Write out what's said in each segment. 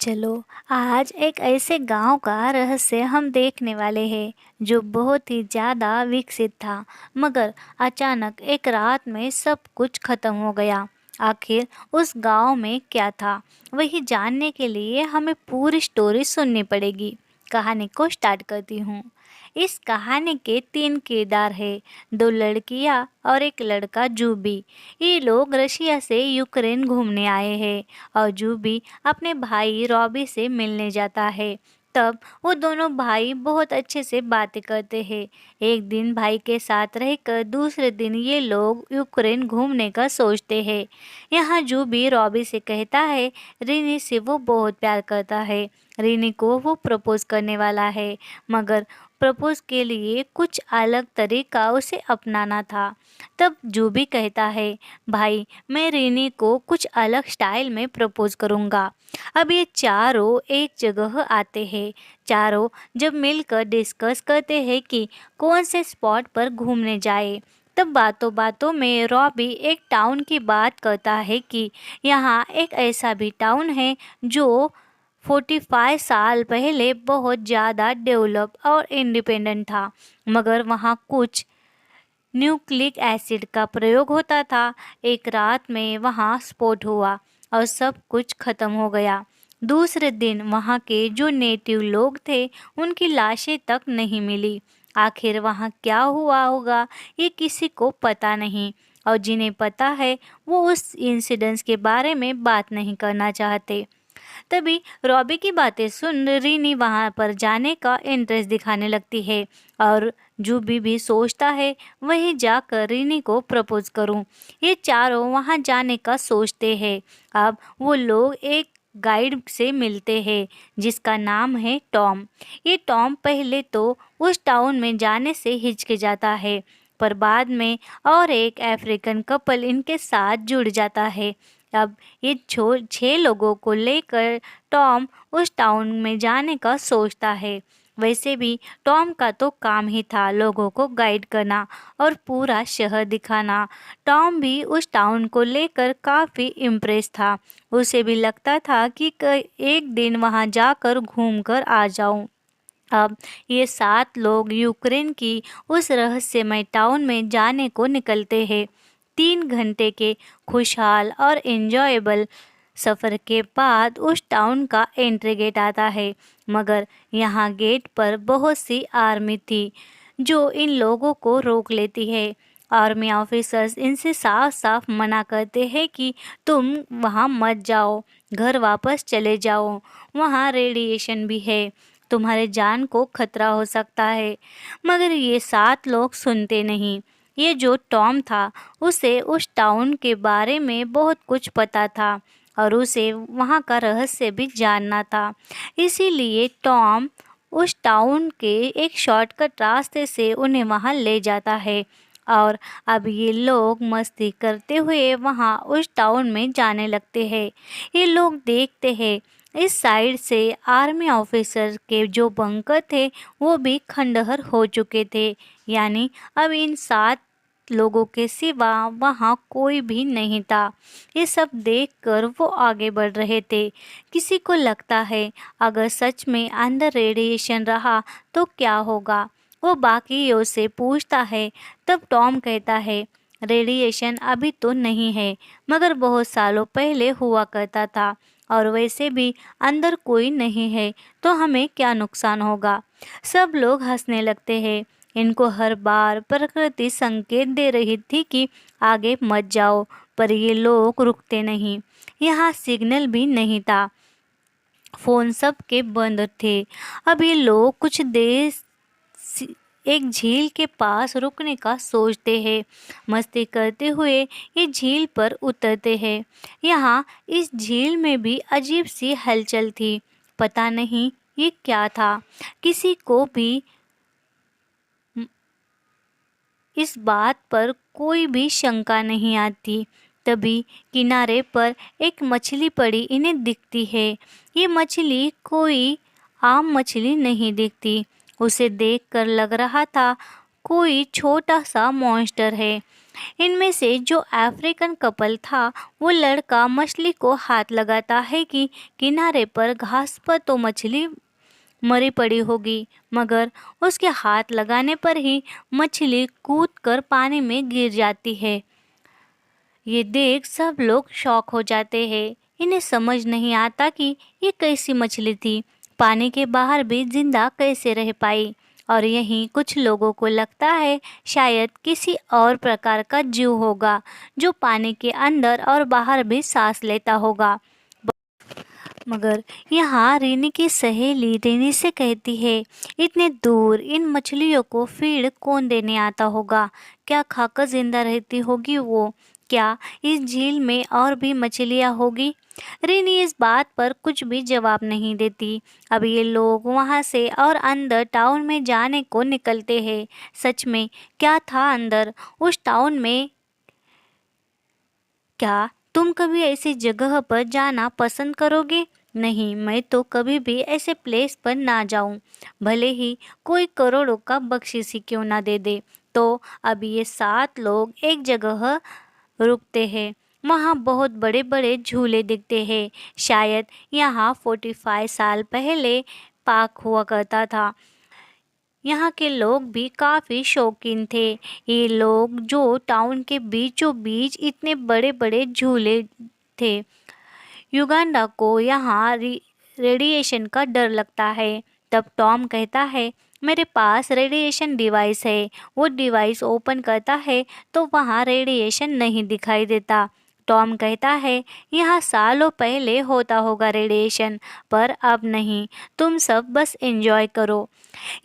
चलो, आज एक ऐसे गांव का रहस्य हम देखने वाले हैं जो बहुत ही ज़्यादा विकसित था, मगर अचानक एक रात में सब कुछ खत्म हो गया। आखिर उस गांव में क्या था, वही जानने के लिए हमें पूरी स्टोरी सुननी पड़ेगी। कहानी को स्टार्ट करती हूँ। इस कहानी के 3 किरदार हैं, 2 लड़कियाँ और एक लड़का जूबी। ये लोग रशिया से यूक्रेन घूमने आए हैं और जूबी अपने भाई रॉबी से मिलने जाता है। तब वो दोनों भाई बहुत अच्छे से बातें करते हैं। एक दिन भाई के साथ रहकर दूसरे दिन ये लोग यूक्रेन घूमने का सोचते हैं। यहाँ जूबी रॉबी से कहता है रिनी से वो बहुत प्यार करता है। रिनी को वो प्रपोज करने वाला है, मगर प्रपोज के लिए कुछ अलग तरीका उसे अपनाना था। तब जूबी कहता है भाई, मैं रिनी को कुछ अलग स्टाइल में प्रपोज करूँगा। अब ये चारों एक जगह आते हैं। चारों जब मिलकर डिस्कस करते हैं कि कौन से स्पॉट पर घूमने जाए, तब बातों बातों में रॉबी एक टाउन की बात करता है कि यहाँ एक ऐसा भी टाउन है जो 45 साल पहले बहुत ज़्यादा डेवलप और इंडिपेंडेंट था, मगर वहाँ कुछ न्यूक्लिक एसिड का प्रयोग होता था। एक रात में वहाँ स्फोट हुआ और सब कुछ खत्म हो गया। दूसरे दिन वहाँ के जो नेटिव लोग थे उनकी लाशें तक नहीं मिली। आखिर वहाँ क्या हुआ होगा ये किसी को पता नहीं, और जिन्हें पता है वो उस इंसिडेंस के बारे में बात नहीं करना चाहते। तभी रॉबी की बातें सुन रीनी वहां पर जाने का इंटरेस्ट दिखाने लगती है और जूबी भी सोचता है वहीं जाकर रीनी को प्रपोज करूं। ये चारों वहां जाने का सोचते हैं। अब वो लोग एक गाइड से मिलते हैं जिसका नाम है टॉम। ये टॉम पहले तो उस टाउन में जाने से हिचकिचाता है, पर बाद में और एक अफ्रीकन कपल इनके साथ जुड़ जाता है। अब ये 6 लोगों को लेकर टॉम उस टाउन में जाने का सोचता है। वैसे भी टॉम का तो काम ही था लोगों को गाइड करना और पूरा शहर दिखाना। टॉम भी उस टाउन को लेकर काफ़ी इम्प्रेस था। उसे भी लगता था कि एक दिन वहां जाकर घूमकर आ जाऊं। अब ये 7 लोग यूक्रेन की उस रहस्यमय टाउन में जाने को निकलते हैं। 3 घंटे के खुशहाल और एंजॉयबल सफ़र के बाद उस टाउन का एंट्री गेट आता है, मगर यहाँ गेट पर बहुत सी आर्मी थी जो इन लोगों को रोक लेती है। आर्मी ऑफिसर्स इनसे साफ साफ मना करते हैं कि तुम वहाँ मत जाओ, घर वापस चले जाओ, वहाँ रेडिएशन भी है, तुम्हारे जान को खतरा हो सकता है। मगर ये 7 लोग सुनते नहीं। ये जो टॉम था उसे उस टाउन के बारे में बहुत कुछ पता था और उसे वहाँ का रहस्य भी जानना था। इसीलिए टॉम उस टाउन के एक शॉर्टकट रास्ते से उन्हें वहाँ ले जाता है और अब ये लोग मस्ती करते हुए वहाँ उस टाउन में जाने लगते हैं। ये लोग देखते हैं इस साइड से आर्मी ऑफिसर के जो बंकर थे वो भी खंडहर हो चुके थे, यानी अब इन 7 लोगों के सिवा वहाँ कोई भी नहीं था। ये सब देखकर वो आगे बढ़ रहे थे। किसी को लगता है अगर सच में अंदर रेडिएशन रहा तो क्या होगा। वो बाकियों से पूछता है। तब टॉम कहता है रेडिएशन अभी तो नहीं है, मगर बहुत सालों पहले हुआ करता था, और वैसे भी अंदर कोई नहीं है तो हमें क्या नुकसान होगा। सब लोग हंसने लगते हैं। इनको हर बार प्रकृति संकेत दे रही थी कि आगे मत जाओ, पर ये लोग रुकते नहीं। यहाँ सिग्नल भी नहीं था, फोन सबके बंद थे। अब ये लोग कुछ देर एक झील के पास रुकने का सोचते हैं। मस्ती करते हुए ये झील पर उतरते हैं। यहाँ इस झील में भी अजीब सी हलचल थी। पता नहीं ये क्या था। किसी को भी इस बात पर कोई भी शंका नहीं आती। तभी किनारे पर एक मछली पड़ी इन्हें दिखती है। ये मछली कोई आम मछली नहीं दिखती। उसे देखकर लग रहा था कोई छोटा सा मॉन्स्टर है। इनमें से जो अफ्रीकन कपल था, वो लड़का मछली को हाथ लगाता है कि किनारे पर घास पर तो मछली मरी पड़ी होगी, मगर उसके हाथ लगाने पर ही मछली कूदकर पानी में गिर जाती है। ये देख सब लोग शॉक हो जाते हैं। इन्हें समझ नहीं आता कि ये कैसी मछली थी, पानी के बाहर भी जिंदा कैसे रह पाई। और यहीं कुछ लोगों को लगता है शायद किसी और प्रकार का जीव होगा जो पानी के अंदर और बाहर भी सांस लेता होगा। मगर यहाँ रीनी की सहेली रीनी से कहती है, इतने दूर इन मछलियों को फीड कौन देने आता होगा? क्या खाकर जिंदा रहती होगी वो? क्या इस झील में और भी मछलियाँ होगी? रीनी इस बात पर कुछ भी जवाब नहीं देती। अब ये लोग वहाँ से और अंदर टाउन में जाने को निकलते हैं। सच में क्या था अंदर उस टाउन में? क्या तुम कभी ऐसी जगह पर जाना पसंद करोगे? नहीं, मैं तो कभी भी ऐसे प्लेस पर ना जाऊं, भले ही कोई करोड़ों का बख्शीश ही क्यों ना दे दे। तो अब ये 7 लोग एक जगह रुकते हैं। वहाँ बहुत बड़े बड़े झूले दिखते हैं। शायद यहाँ 45 साल पहले पार्क हुआ करता था। यहाँ के लोग भी काफ़ी शौकीन थे। ये लोग जो टाउन के बीचों बीच इतने बड़े बड़े झूले थे। युगांडा को यहाँ रेडिएशन का डर लगता है। तब टॉम कहता है, मेरे पास रेडिएशन डिवाइस है। वो डिवाइस ओपन करता है तो वहाँ रेडिएशन नहीं दिखाई देता। टॉम कहता है, यहाँ सालों पहले होता होगा रेडिएशन, पर अब नहीं। तुम सब बस एंजॉय करो।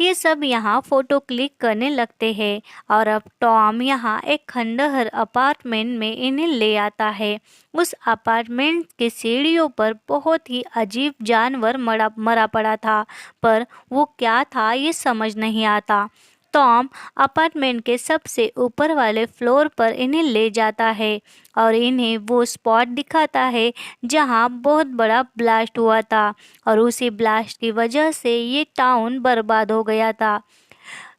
ये सब यहाँ फ़ोटो क्लिक करने लगते हैं और अब टॉम यहाँ एक खंडहर अपार्टमेंट में इन्हें ले आता है। उस अपार्टमेंट के सीढ़ियों पर बहुत ही अजीब जानवर मरा पड़ा था, पर वो क्या था ये समझ नहीं आता। टॉम अपार्टमेंट के सबसे ऊपर वाले फ्लोर पर इन्हें ले जाता है और इन्हें वो स्पॉट दिखाता है जहाँ बहुत बड़ा ब्लास्ट हुआ था और उसी ब्लास्ट की वजह से ये टाउन बर्बाद हो गया था।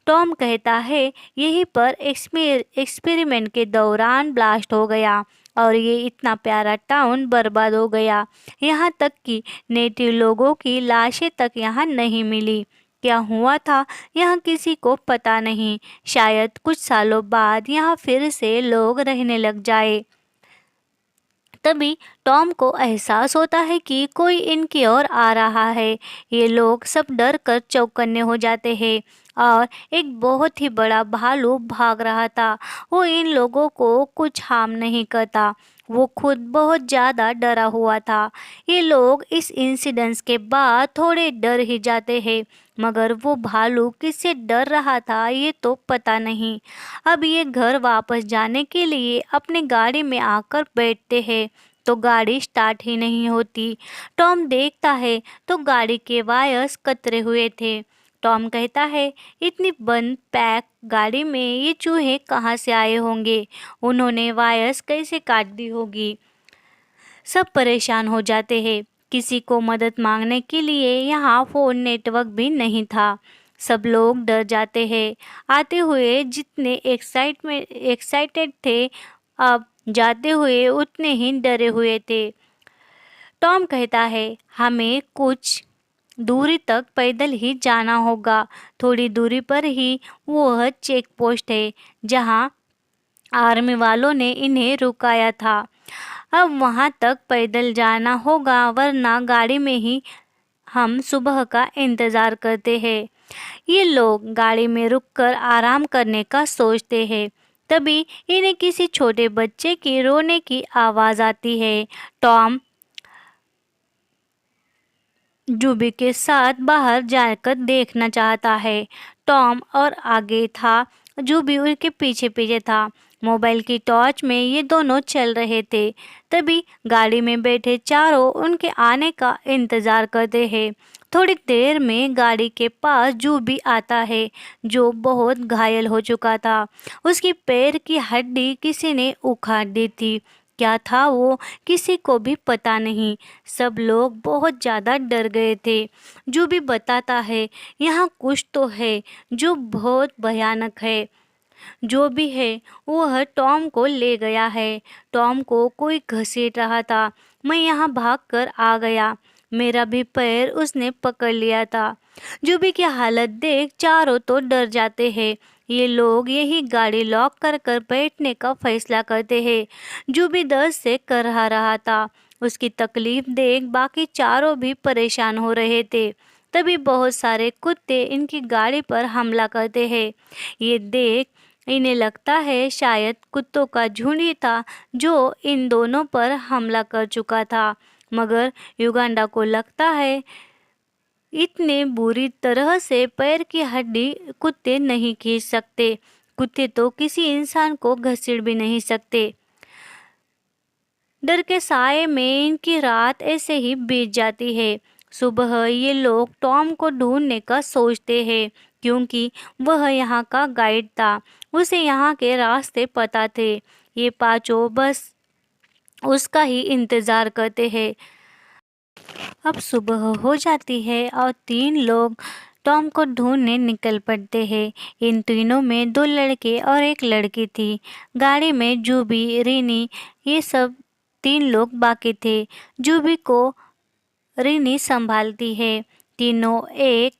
टॉम कहता है, यहीं पर एक्सपेरिमेंट के दौरान ब्लास्ट हो गया और ये इतना प्यारा टाउन बर्बाद हो गया। यहाँ तक कि नेटिव लोगों की लाशें तक यहाँ नहीं मिली। क्या हुआ था यहाँ किसी को पता नहीं। शायद कुछ सालों बाद यहाँ फिर से लोग रहने लग जाए। तभी टॉम को एहसास होता है कि कोई इनकी ओर आ रहा है। ये लोग सब डर कर चौकन्ने हो जाते हैं और एक बहुत ही बड़ा भालू भाग रहा था। वो इन लोगों को कुछ हार्म नहीं करता। वो खुद बहुत ज़्यादा डरा हुआ था। ये लोग इस इंसिडेंस के बाद थोड़े डर ही जाते हैं, मगर वो भालू किससे डर रहा था ये तो पता नहीं। अब ये घर वापस जाने के लिए अपने गाड़ी में आकर बैठते हैं तो गाड़ी स्टार्ट ही नहीं होती। टॉम देखता है तो गाड़ी के वायर्स कतरे हुए थे। टॉम कहता है, इतनी बंद पैक गाड़ी में ये चूहे कहाँ से आए होंगे? उन्होंने वायर्स कैसे काट दी होगी? सब परेशान हो जाते हैं। किसी को मदद मांगने के लिए यहाँ फ़ोन नेटवर्क भी नहीं था। सब लोग डर जाते हैं। आते हुए जितने एक्साइटेड थे, अब जाते हुए उतने ही डरे हुए थे। टॉम कहता है, हमें कुछ दूरी तक पैदल ही जाना होगा। थोड़ी दूरी पर ही वह चेक पोस्ट है जहाँ आर्मी वालों ने इन्हें रुकाया था। अब वहाँ तक पैदल जाना होगा, वरना गाड़ी में ही हम सुबह का इंतज़ार करते हैं। ये लोग गाड़ी में रुककर आराम करने का सोचते हैं। तभी इन्हें किसी छोटे बच्चे के रोने की आवाज़ आती है। टॉम जूबी के साथ बाहर जाकर देखना चाहता है। टॉम और आगे था, जूबी उनके पीछे पीछे था। मोबाइल की टॉर्च में ये दोनों चल रहे थे। तभी गाड़ी में बैठे चारों उनके आने का इंतज़ार करते हैं। थोड़ी देर में गाड़ी के पास जूबी आता है, जो बहुत घायल हो चुका था। उसकी पैर की हड्डी किसी ने उखाड़ दी थी। क्या था वो किसी को भी पता नहीं। सब लोग बहुत ज़्यादा डर गए थे। जो भी बताता है, यहाँ कुछ तो है जो बहुत भयानक है। जो भी है वह टॉम को ले गया है। टॉम को कोई घसीट रहा था। मैं यहाँ भागकर आ गया। मेरा भी पैर उसने पकड़ लिया था। जूबी की हालत देख चारों तो डर जाते हैं। ये लोग यही गाड़ी लॉक कर कर बैठने का फैसला करते हैं। जूबी दर्द से कर रहा था। उसकी तकलीफ देख बाकी चारों भी परेशान हो रहे थे। तभी बहुत सारे कुत्ते इनकी गाड़ी पर हमला करते हैं। ये देख इन्हें लगता है शायद कुत्तों का झुंड ही था जो इन दोनों पर हमला कर चुका था। मगर युगांडा को लगता है इतने बुरी तरह से पैर की हड्डी कुत्ते नहीं खींच सकते। कुत्ते तो किसी इंसान को घसीट भी नहीं सकते। डर के साए में इनकी रात ऐसे ही बीत जाती है। सुबह ये लोग टॉम को ढूंढने का सोचते हैं क्योंकि वह यहाँ का गाइड था। उसे यहाँ के रास्ते पता थे। ये पांचों बस उसका ही इंतज़ार करते हैं। अब सुबह हो जाती है और तीन लोग टॉम को ढूंढने निकल पड़ते हैं। इन तीनों में दो लड़के और एक लड़की थी। गाड़ी में जूबी, रीनी ये सब तीन लोग बाकी थे। जूबी को रीनी संभालती है। तीनों एक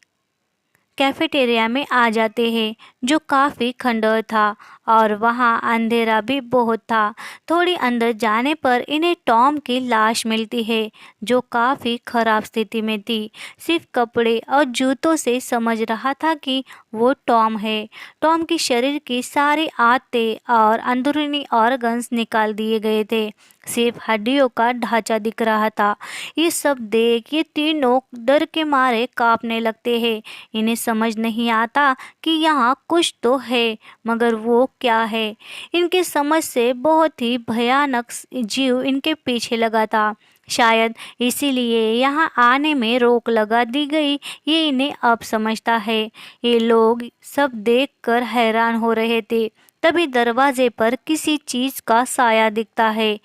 कैफेटेरिया में आ जाते हैं जो काफ़ी खंडहर था और वहाँ अंधेरा भी बहुत था। थोड़ी अंदर जाने पर इन्हें टॉम की लाश मिलती है जो काफ़ी खराब स्थिति में थी। सिर्फ कपड़े और जूतों से समझ रहा था कि वो टॉम है। टॉम की शरीर की सारी आंतें और अंदरूनी ऑर्गन्स निकाल दिए गए थे। सिर्फ हड्डियों का ढांचा दिख रहा था। ये सब देख ये तीनों डर के मारे कांपने लगते हैं। इन्हें समझ नहीं आता कि यहाँ कुछ तो है, मगर वो क्या है। इनके समझ से बहुत ही भयानक जीव इनके पीछे लगा था। शायद इसीलिए यहाँ आने में रोक लगा दी गई। ये इन्हें अब समझता है। ये लोग सब देखकर हैरान हो रहे थे। तभी दरवाजे पर किसी चीज का साया दिखता है।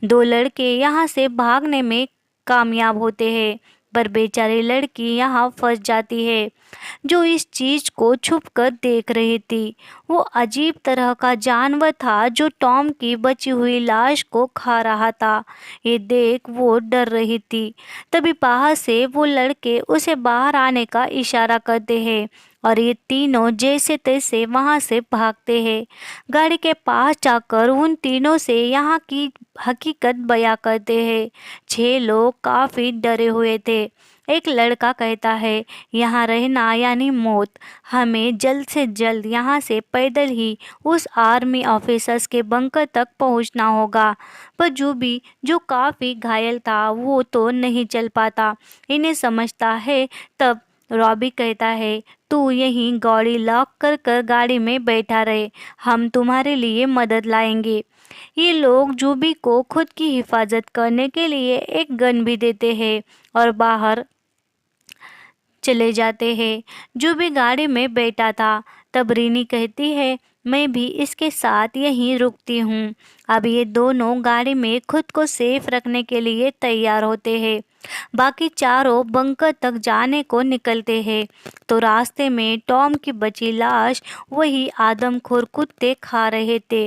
दो लड़के यहाँ से भागने में कामयाब होते हैं, पर बेचारी लड़की यहाँ फंस जाती है जो इस चीज को छुपकर देख रही थी। वो अजीब तरह का जानवर था जो टॉम की बची हुई लाश को खा रहा था। ये देख वो डर रही थी। तभी बाहर से वो लड़के उसे बाहर आने का इशारा करते हैं और ये तीनों जैसे तैसे वहां से भागते हैं। गाड़ी के पास जाकर उन तीनों से यहाँ की हकीकत बयां करते हैं। 6 लोग काफी डरे हुए थे। एक लड़का कहता है, यहाँ रहना यानी मौत। हमें जल्द से जल्द यहाँ से पैदल ही उस आर्मी ऑफिसर्स के बंकर तक पहुँचना होगा। पर जूबी जो काफ़ी घायल था वो तो नहीं चल पाता। इन्हें समझता है। तब रॉबी कहता है, तू यहीं गाड़ी लॉक कर कर गाड़ी में बैठा रहे, हम तुम्हारे लिए मदद लाएंगे। ये लोग जूबी को खुद की हिफाजत करने के लिए एक गन भी देते हैं और बाहर चले जाते हैं। जो भी गाड़ी में बैठा था। तब रीनी कहती है, मैं भी इसके साथ यहीं रुकती हूँ। अब ये दोनों गाड़ी में खुद को सेफ रखने के लिए तैयार होते हैं। बाकी चारों बंकर तक जाने को निकलते हैं तो रास्ते में टॉम की बची लाश वही आदमखोर कुत्ते खा रहे थे।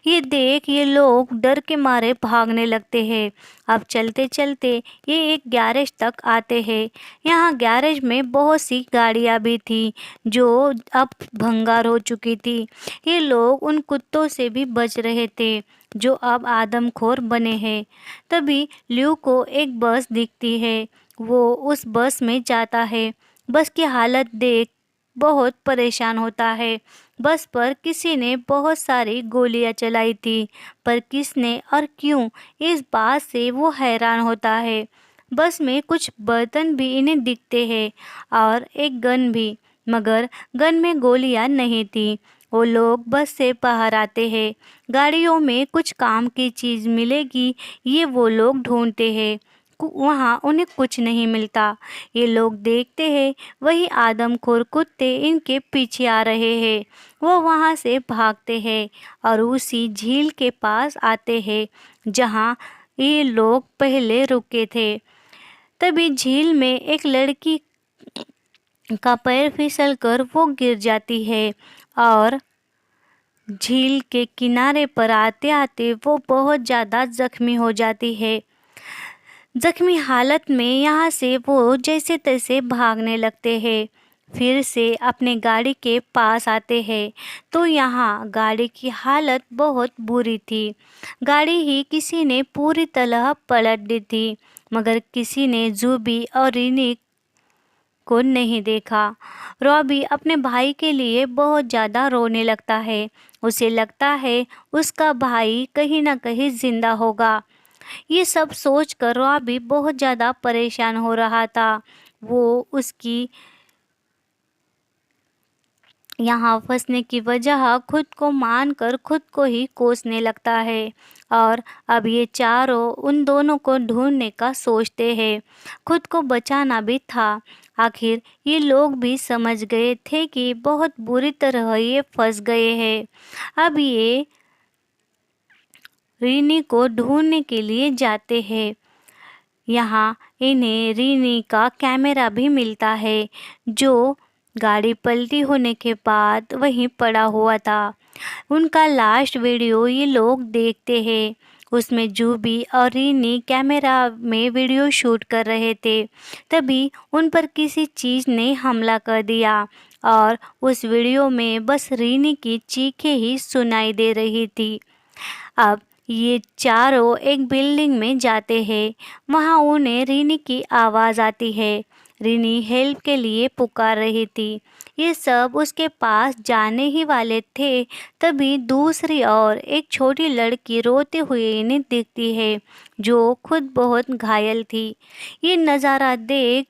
ये देख ये लोग डर के मारे भागने लगते हैं। अब चलते चलते ये एक गैरेज तक आते हैं। यहाँ गैरेज में बहुत सी गाड़ियाँ भी थी जो अब भंगार हो चुकी थी। ये लोग उन कुत्तों से भी बच रहे थे जो अब आदमखोर बने हैं। तभी ल्यू को एक बस दिखती है। वो उस बस में जाता है। बस की हालत देख बहुत परेशान होता है। बस पर किसी ने बहुत सारी गोलियां चलाई थी, पर किसने और क्यों, इस बात से वो हैरान होता है। बस में कुछ बर्तन भी इन्हें दिखते हैं और एक गन भी, मगर गन में गोलियां नहीं थी। वो लोग बस से बाहर आते हैं। गाड़ियों में कुछ काम की चीज़ मिलेगी ये वो लोग ढूंढते हैं। वहाँ उन्हें कुछ नहीं मिलता। ये लोग देखते हैं वही आदमखोर कुत्ते इनके पीछे आ रहे हैं। वो वहाँ से भागते हैं और उसी झील के पास आते हैं जहाँ ये लोग पहले रुके थे। तभी झील में एक लड़की का पैर फिसलकर वो गिर जाती है और झील के किनारे पर आते आते वो बहुत ज़्यादा जख्मी हो जाती है। जख्मी हालत में यहाँ से वो जैसे तैसे भागने लगते हैं। फिर से अपने गाड़ी के पास आते हैं तो यहाँ गाड़ी की हालत बहुत बुरी थी। गाड़ी ही किसी ने पूरी तरह पलट दी थी, मगर किसी ने जूबी और रीनी को नहीं देखा। रॉबी अपने भाई के लिए बहुत ज़्यादा रोने लगता है। उसे लगता है उसका भाई कहीं ना कहीं जिंदा होगा। ये सब सोचकर रॉबी बहुत ज़्यादा परेशान हो रहा था। वो उसकी यहाँ फंसने की वजह खुद को मानकर खुद को ही कोसने लगता है और अब ये चारों उन दोनों को ढूंढने का सोचते हैं। खुद को बचाना भी था। आखिर ये लोग भी समझ गए थे कि बहुत बुरी तरह ये फंस गए हैं। अब ये रीनी को ढूंढने के लिए जाते हैं। यहाँ इन्हें रीनी का कैमरा भी मिलता है जो गाड़ी पलटी होने के बाद वहीं पड़ा हुआ था। उनका लास्ट वीडियो ये लोग देखते हैं। उसमें जूबी और रीनी कैमरा में वीडियो शूट कर रहे थे। तभी उन पर किसी चीज़ ने हमला कर दिया और उस वीडियो में बस रीनी की चीखें ही सुनाई दे रही थी। अब ये चारों एक बिल्डिंग में जाते हैं। वहाँ उन्हें रीनी की आवाज़ आती है। रीनी हेल्प के लिए पुकार रही थी। ये सब उसके पास जाने ही वाले थे, तभी दूसरी ओर एक छोटी लड़की रोते हुए इन्हें दिखती है जो खुद बहुत घायल थी। ये नज़ारा देख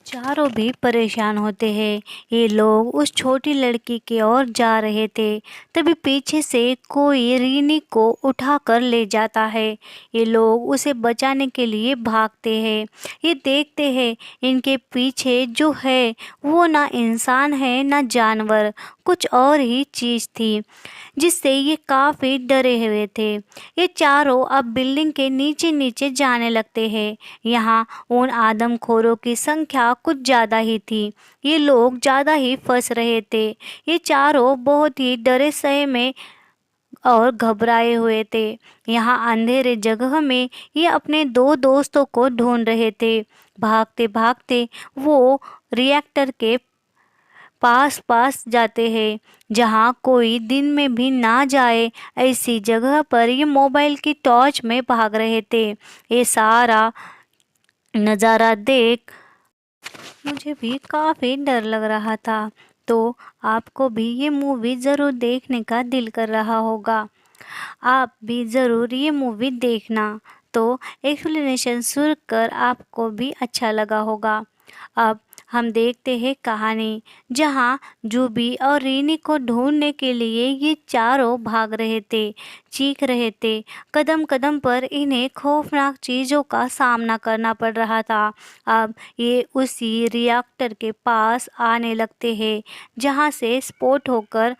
चारों भी परेशान होते हैं। ये लोग उस छोटी लड़की की ओर जा रहे थे, तभी पीछे से कोई रीनी को उठाकर ले जाता है। ये लोग उसे बचाने के लिए भागते हैं। ये देखते हैं इनके पीछे जो है वो ना इंसान है ना जानवर, कुछ और ही चीज़ थी जिससे ये काफ़ी डरे हुए थे। ये चारों अब बिल्डिंग के नीचे नीचे जाने लगते हैं। यहाँ उन आदमखोरों की संख्या कुछ ज़्यादा ही थी। ये लोग ज़्यादा ही फंस रहे थे। ये चारों बहुत ही डरे सहे में और घबराए हुए थे। यहाँ अंधेरे जगह में ये अपने दो दोस्तों को ढूंढ रहे थे। भागते भागते वो रिएक्टर के पास पास जाते हैं जहाँ कोई दिन में भी ना जाए। ऐसी जगह पर ये मोबाइल की टॉर्च में भाग रहे थे। ये सारा नज़ारा देख मुझे भी काफ़ी डर लग रहा था। तो आपको भी ये मूवी ज़रूर देखने का दिल कर रहा होगा। आप भी ज़रूर ये मूवी देखना। तो एक्सप्लेनेशन सुनकर आपको भी अच्छा लगा होगा। अब हम देखते हैं कहानी, जहाँ जूबी और रीनी को ढूंढने के लिए ये चारों भाग रहे थे, चीख रहे थे। कदम कदम पर इन्हें खौफनाक चीज़ों का सामना करना पड़ रहा था। अब ये उसी रिएक्टर के पास आने लगते हैं जहाँ से स्फोट होकर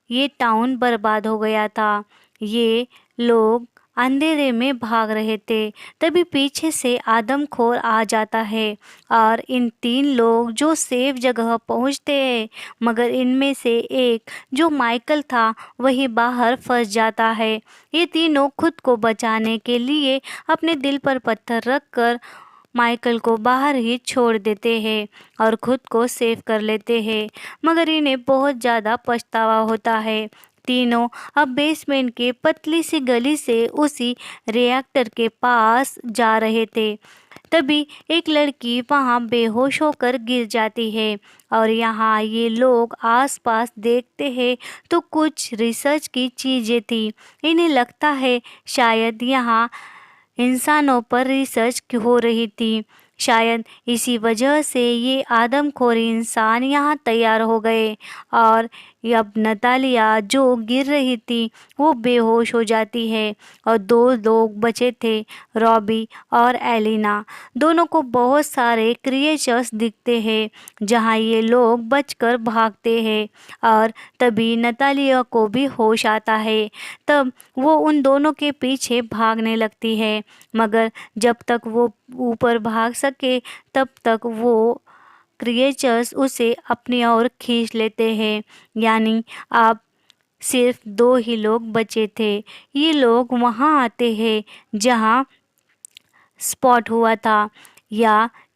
ये टाउन बर्बाद हो गया था। ये लोग अंधेरे में भाग रहे थे, तभी पीछे से आदमखोर आ जाता है और इन तीन लोग जो सेफ जगह पहुंचते हैं, मगर इनमें से एक जो माइकल था वही बाहर फंस जाता है। ये तीनों खुद को बचाने के लिए अपने दिल पर पत्थर रखकर माइकल को बाहर ही छोड़ देते हैं और खुद को सेव कर लेते हैं, मगर इन्हें बहुत ज़्यादा पछतावा होता है। तीनों अब बेसमेंट के पतली सी गली से उसी रिएक्टर के पास जा रहे थे। तभी एक लड़की वहां बेहोश होकर गिर जाती है और यहाँ ये लोग आसपास देखते हैं तो कुछ रिसर्च की चीज़ें थी। इन्हें लगता है शायद यहाँ इंसानों पर रिसर्च हो रही थी। शायद इसी वजह से ये आदमखोर इंसान यहाँ तैयार हो गए और अब नतालिया जो गिर रही थी वो बेहोश हो जाती है और दो लोग बचे थे, रॉबी और एलिना। दोनों को बहुत सारे क्रिएचर्स दिखते हैं जहाँ ये लोग बचकर भागते हैं और तभी नतालिया को भी होश आता है। तब वो उन दोनों के पीछे भागने लगती है, मगर जब तक वो ऊपर भाग सके तब तक वो क्रिएचर्स उसे अपनी ओर खींच लेते हैं। यानी आप सिर्फ 2 ही लोग बचे थे। ये लोग वहाँ आते हैं जहाँ स्पॉट हुआ था,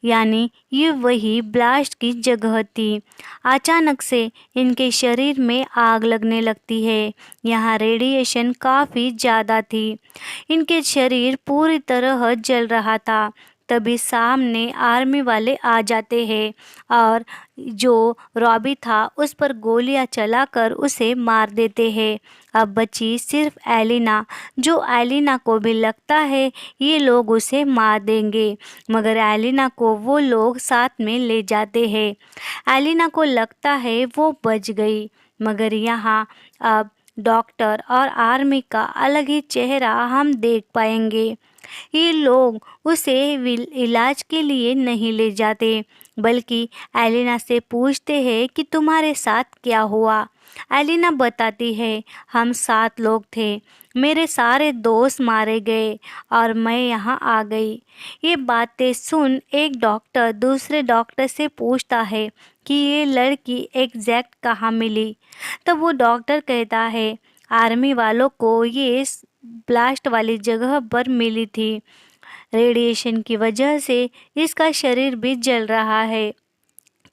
यानी ये वही ब्लास्ट की जगह थी। अचानक से इनके शरीर में आग लगने लगती है। यहाँ रेडिएशन काफ़ी ज़्यादा थी। इनके शरीर पूरी तरह जल रहा था। तभी सामने आर्मी वाले आ जाते हैं और जो रॉबी था उस पर गोलियां चलाकर उसे मार देते हैं। अब बची सिर्फ एलिना, जो एलिना को भी लगता है ये लोग उसे मार देंगे, मगर एलिना को वो लोग साथ में ले जाते हैं। एलिना को लगता है वो बच गई, मगर यहाँ अब डॉक्टर और आर्मी का अलग ही चेहरा हम देख पाएंगे। ये लोग उसे इलाज के लिए नहीं ले जाते, बल्कि एलिना से पूछते हैं कि तुम्हारे साथ क्या हुआ। एलिना बताती है, हम 7 लोग थे, मेरे सारे दोस्त मारे गए और मैं यहाँ आ गई। ये बातें सुन एक डॉक्टर दूसरे डॉक्टर से पूछता है कि ये लड़की एग्जैक्ट कहाँ मिली। तब वो डॉक्टर कहता है, आर्मी वालों को ये ब्लास्ट वाली जगह पर मिली थी। रेडिएशन की वजह से इसका शरीर भी जल रहा है।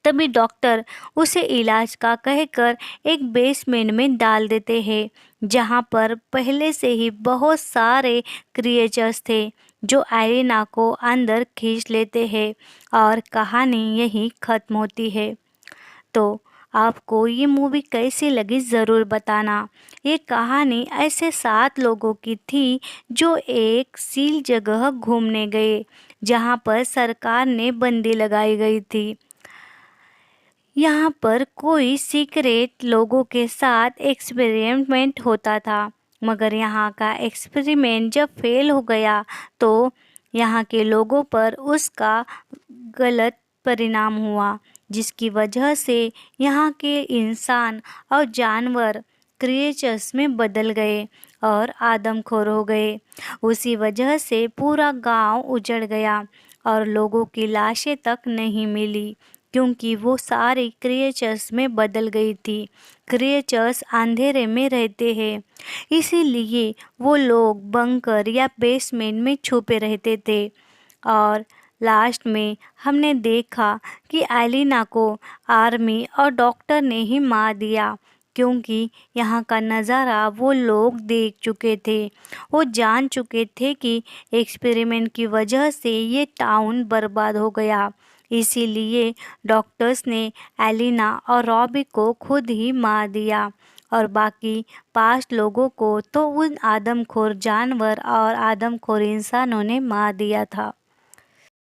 तभी डॉक्टर उसे इलाज का कहकर एक बेसमेंट में डाल देते हैं, जहां पर पहले से ही बहुत सारे क्रिएचर्स थे जो एलिना को अंदर खींच लेते हैं और कहानी यहीं ख़त्म होती है। तो आपको ये मूवी कैसी लगी ज़रूर बताना। ये कहानी ऐसे 7 लोगों की थी जो एक सील जगह घूमने गए जहाँ पर सरकार ने बंदी लगाई गई थी। यहाँ पर कोई सीक्रेट लोगों के साथ एक्सपेरिमेंट होता था, मगर यहाँ का एक्सपेरिमेंट जब फेल हो गया तो यहाँ के लोगों पर उसका गलत परिणाम हुआ, जिसकी वजह से यहाँ के इंसान और जानवर क्रिएचर्स में बदल गए और आदमखोर हो गए। उसी वजह से पूरा गांव उजड़ गया और लोगों की लाशें तक नहीं मिली, क्योंकि वो सारी क्रिएचर्स में बदल गई थी। क्रिएचर्स अंधेरे में रहते हैं, इसीलिए वो लोग बंकर या बेसमेंट में छुपे रहते थे। और लास्ट में हमने देखा कि एलिना को आर्मी और डॉक्टर ने ही मार दिया, क्योंकि यहाँ का नज़ारा वो लोग देख चुके थे। वो जान चुके थे कि एक्सपेरिमेंट की वजह से ये टाउन बर्बाद हो गया। इसीलिए डॉक्टर्स ने एलिना और रॉबी को खुद ही मार दिया और बाकी 5 लोगों को तो उन आदमखोर जानवर और आदमखोर इंसानों ने मार दिया था।